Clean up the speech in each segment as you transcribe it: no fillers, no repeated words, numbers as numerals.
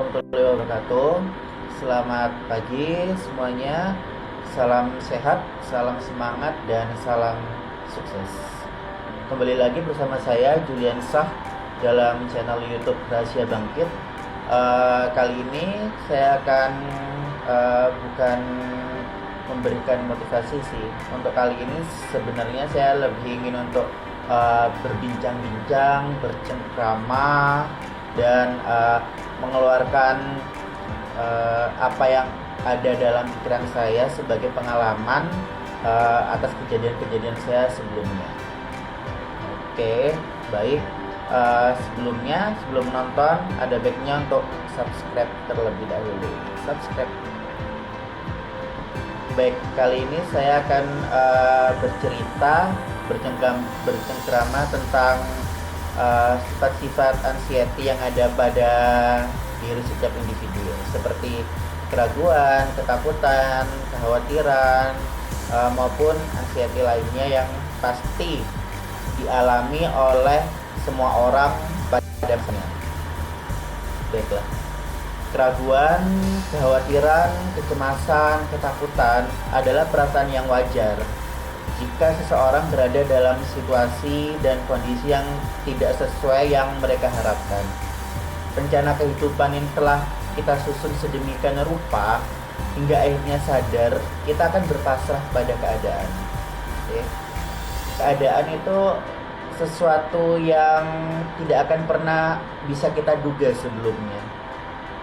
warahmatullahi wabarakatuh. Selamat pagi semuanya. Salam sehat, salam semangat, dan salam sukses. Kembali lagi bersama saya Julian Sah dalam channel YouTube Rahasia Bangkit. Kali ini saya akan bukan memberikan motivasi sih. Untuk kali ini sebenarnya saya lebih ingin untuk berbincang-bincang, bercengkrama, dan mengeluarkan apa yang ada dalam pikiran saya sebagai pengalaman atas kejadian-kejadian saya sebelumnya. Oke, baik. Sebelum nonton, ada baiknya untuk subscribe terlebih dahulu. Subscribe. Baik, kali ini saya akan bercerita, bercengkrama tentang sifat-sifat anxiety yang ada pada diri setiap individu, seperti keraguan, ketakutan, kekhawatiran, maupun anxiety lainnya yang pasti dialami oleh semua orang pada masanya. Baiklah. Keraguan, kekhawatiran, kecemasan, ketakutan adalah perasaan yang wajar jika seseorang berada dalam situasi dan kondisi yang tidak sesuai yang mereka harapkan. Rencana kehidupan yang telah kita susun sedemikian rupa hingga akhirnya sadar kita akan berpasrah pada keadaan. Oke. Keadaan itu sesuatu yang tidak akan pernah bisa kita duga sebelumnya.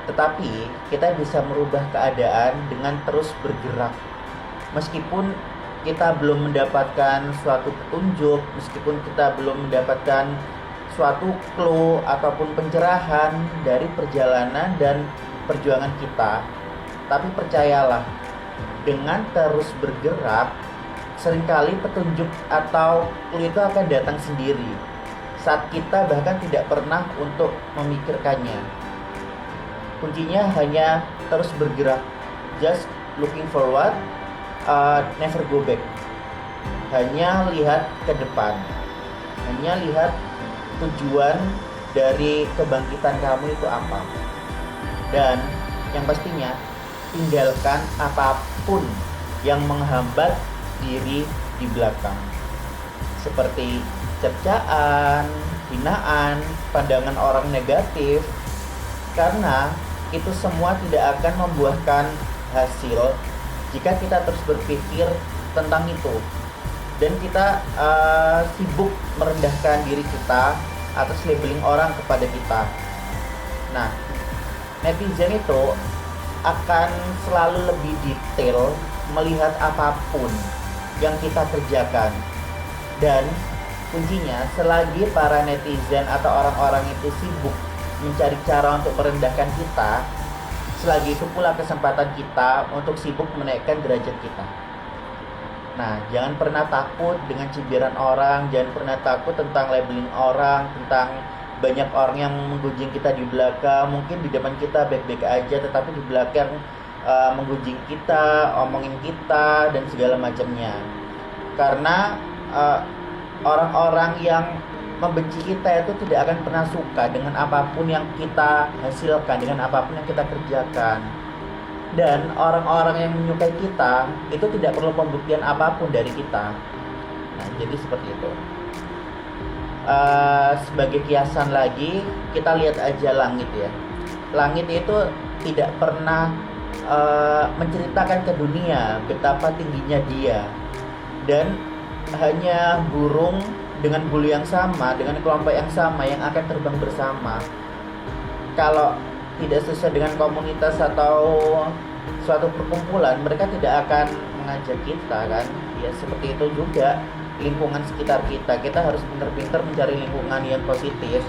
Tetapi kita bisa merubah keadaan dengan terus bergerak. Meskipun kita belum mendapatkan suatu petunjuk, meskipun kita belum mendapatkan suatu clue ataupun pencerahan dari perjalanan dan perjuangan kita, tapi percayalah, dengan terus bergerak, seringkali petunjuk atau clue itu akan datang sendiri saat kita bahkan tidak pernah untuk memikirkannya. Kuncinya hanya terus bergerak, just looking forward, never go back. Hanya lihat ke depan, hanya lihat tujuan dari kebangkitan kamu itu apa. Dan yang pastinya, tinggalkan apapun yang menghambat diri di belakang, seperti cercaan, hinaan, pandangan orang negatif, karena itu semua tidak akan membuahkan hasil jika kita terus berpikir tentang itu dan kita sibuk merendahkan diri kita atas labeling orang kepada kita. Nah, netizen itu akan selalu lebih detail melihat apapun yang kita kerjakan, dan kuncinya selagi para netizen atau orang-orang itu sibuk mencari cara untuk merendahkan kita, selagi itu pula kesempatan kita untuk sibuk menaikkan derajat kita. Nah, jangan pernah takut dengan cibiran orang, jangan pernah takut tentang labeling orang, tentang banyak orang yang menggunjing kita di belakang. Mungkin di depan kita baik-baik aja, tetapi di belakang menggunjing kita, omongin kita, dan segala macamnya. Karena orang-orang yang membenci kita itu tidak akan pernah suka dengan apapun yang kita hasilkan, dengan apapun yang kita kerjakan. Dan orang-orang yang menyukai kita itu tidak perlu pembuktian apapun dari kita. Nah, jadi seperti itu. Sebagai kiasan lagi, kita lihat aja langit ya. Langit itu tidak pernah menceritakan ke dunia betapa tingginya dia. Dan hanya burung dengan bulu yang sama, dengan kelompok yang sama yang akan terbang bersama. Kalau tidak sesuai dengan komunitas atau suatu perkumpulan, mereka tidak akan mengajak kita kan. Ya seperti itu juga lingkungan sekitar kita. Kita harus pintar-pintar mencari lingkungan yang positif.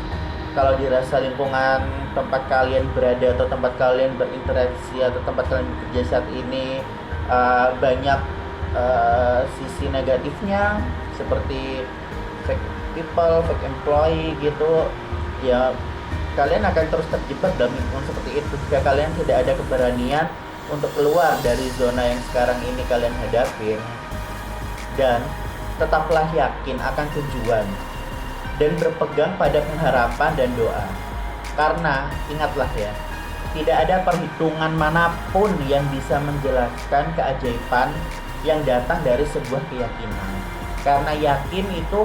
Kalau dirasa lingkungan tempat kalian berada atau tempat kalian berinteraksi atau tempat kalian bekerja saat ini banyak sisi negatifnya, seperti fake people, fake employee gitu, ya kalian akan terus terjebak dalam lingkungan seperti itu jika kalian tidak ada keberanian untuk keluar dari zona yang sekarang ini kalian hadapin. Dan tetaplah yakin akan tujuan dan berpegang pada pengharapan dan doa. Karena ingatlah ya, Tidak ada perhitungan manapun yang bisa menjelaskan keajaiban yang datang dari sebuah keyakinan. Karena yakin itu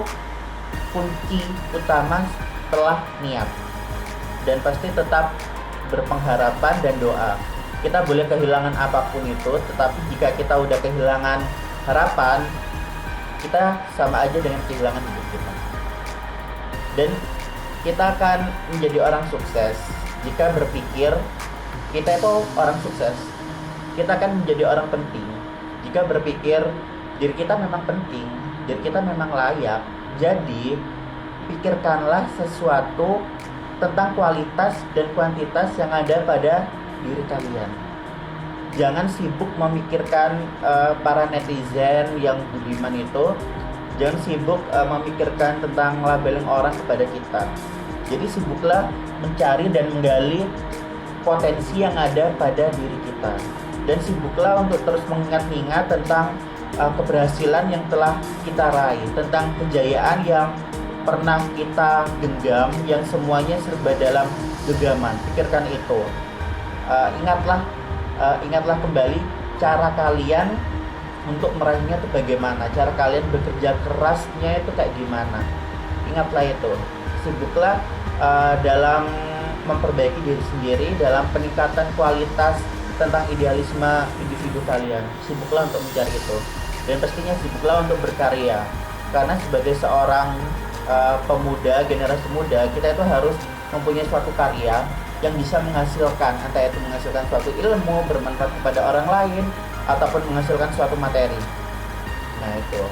kunci utama setelah niat. Dan pasti tetap berpengharapan dan doa. Kita boleh kehilangan apapun itu, tetapi jika kita udah kehilangan harapan, kita sama aja dengan kehilangan hidup kita. Dan kita akan menjadi orang sukses jika berpikir kita itu orang sukses. Kita akan menjadi orang penting jika berpikir diri kita memang penting, diri kita memang layak. Jadi pikirkanlah sesuatu tentang kualitas dan kuantitas yang ada pada diri kalian. Jangan sibuk memikirkan para netizen yang budiman itu. Jangan sibuk memikirkan tentang labeling orang kepada kita. Jadi sibuklah mencari dan menggali potensi yang ada pada diri kita. Dan sibuklah untuk terus mengingat-ingat tentang keberhasilan yang telah kita raih, tentang kejayaan yang pernah kita genggam, yang semuanya serba dalam genggaman. Pikirkan itu. Ingatlah kembali cara kalian untuk meraihnya itu bagaimana, cara kalian bekerja kerasnya itu kayak gimana. Ingatlah itu. Sibuklah dalam memperbaiki diri sendiri, dalam peningkatan kualitas tentang idealisme individu kalian. Sibuklah untuk mencari itu. Dan pastinya sibuklah untuk berkarya. Karena sebagai seorang pemuda, generasi muda, kita itu harus mempunyai suatu karya yang bisa menghasilkan, entah itu menghasilkan suatu ilmu bermanfaat kepada orang lain ataupun menghasilkan suatu materi. Nah itu,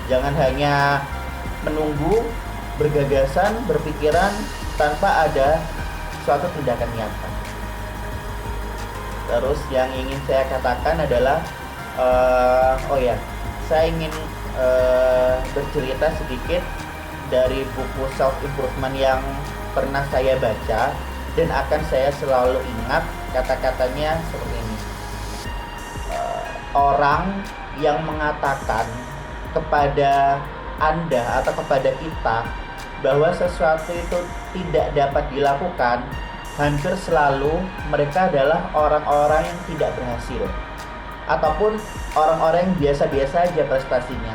jangan hanya menunggu, bergagasan, berpikiran tanpa ada suatu tindakan nyata. Terus yang ingin saya katakan adalah saya ingin bercerita sedikit dari buku self improvement yang pernah saya baca dan akan saya selalu ingat kata-katanya seperti ini. Orang yang mengatakan kepada Anda atau kepada kita bahwa sesuatu itu tidak dapat dilakukan, hampir selalu mereka adalah orang-orang yang tidak berhasil ataupun orang-orang yang biasa-biasa aja prestasinya.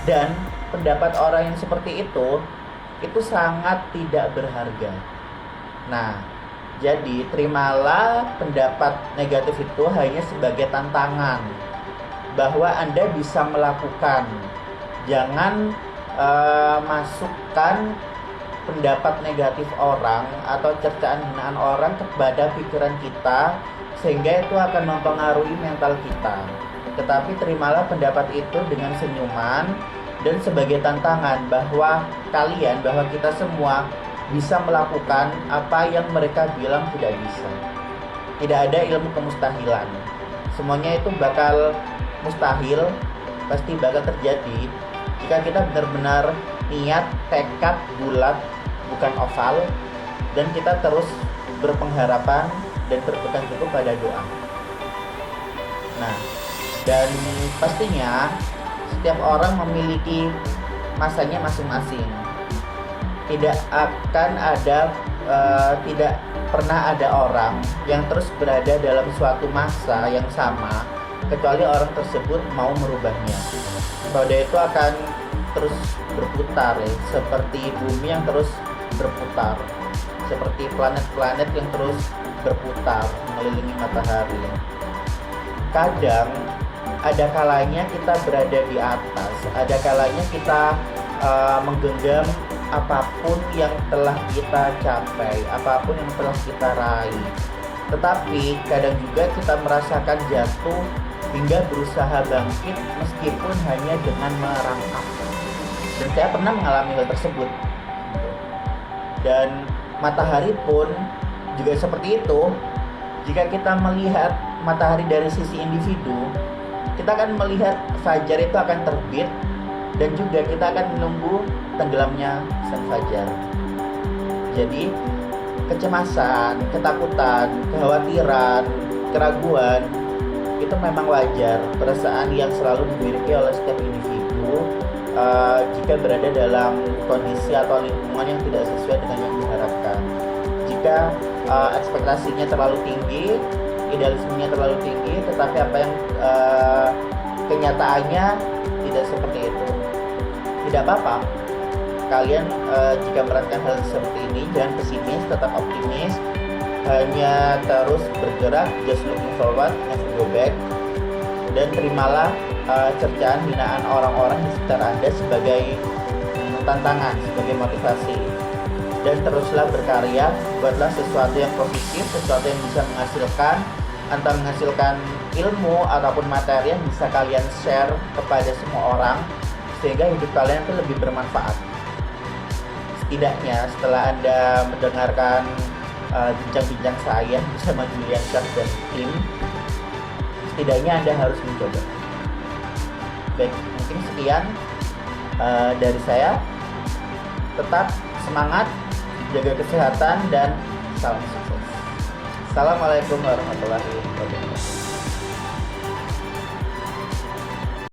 Dan pendapat orang yang seperti itu sangat tidak berharga. Nah, jadi terimalah pendapat negatif itu hanya sebagai tantangan bahwa Anda bisa melakukan. Jangan masukkan pendapat negatif orang atau cercaan hinaan orang kepada pikiran kita, sehingga itu akan mempengaruhi mental kita. Tetapi terimalah pendapat itu dengan senyuman dan sebagai tantangan bahwa kita semua bisa melakukan apa yang mereka bilang tidak bisa. Tidak ada ilmu kemustahilan. Semuanya itu bakal mustahil, pasti bakal terjadi jika kita benar-benar niat, tekad bulat, bukan oval, dan kita terus berpengharapan dan berpegang teguh pada doa. Nah, dan pastinya setiap orang memiliki masanya masing-masing. Tidak pernah ada orang yang terus berada dalam suatu masa yang sama kecuali orang tersebut mau merubahnya. Roda itu akan terus berputar ya, seperti bumi yang terus berputar, seperti planet-planet yang terus berputar mengelilingi matahari. Kadang ada kalanya kita berada di atas, ada kalanya kita menggenggam apapun yang telah kita capai, apapun yang telah kita raih. Tetapi kadang juga kita merasakan jatuh hingga berusaha bangkit meskipun hanya dengan merangkak. Dan saya pernah mengalami hal tersebut. Dan matahari pun juga seperti itu. Jika kita melihat matahari dari sisi individu, kita akan melihat fajar itu akan terbit, dan juga kita akan menunggu tenggelamnya sang fajar. Jadi kecemasan, ketakutan, kekhawatiran, keraguan itu memang wajar, perasaan yang selalu dimiliki oleh setiap individu jika berada dalam kondisi atau lingkungan yang tidak sesuai dengan yang diharapkan. jika ekspektasinya terlalu tinggi, idealismenya terlalu tinggi, tetapi apa yang kenyataannya tidak seperti itu. Tidak apa-apa kalian jika merasakan hal seperti ini, jangan pesimis, tetap optimis, hanya terus bergerak, just looking forward, never go back, dan terimalah cercaan hinaan orang-orang di sekitar Anda sebagai tantangan, sebagai motivasi. Dan teruslah berkarya, buatlah sesuatu yang positif, sesuatu yang bisa menghasilkan, entah menghasilkan ilmu ataupun materi yang bisa kalian share kepada semua orang, sehingga hidup kalian itu lebih bermanfaat. Setidaknya setelah Anda mendengarkan bincang-bincang saya bersama Julian Shah dan tim, setidaknya Anda harus mencoba. Baik, mungkin sekian dari saya. Tetap semangat, jaga kesehatan, dan salam sukses. Assalamualaikum warahmatullahi wabarakatuh.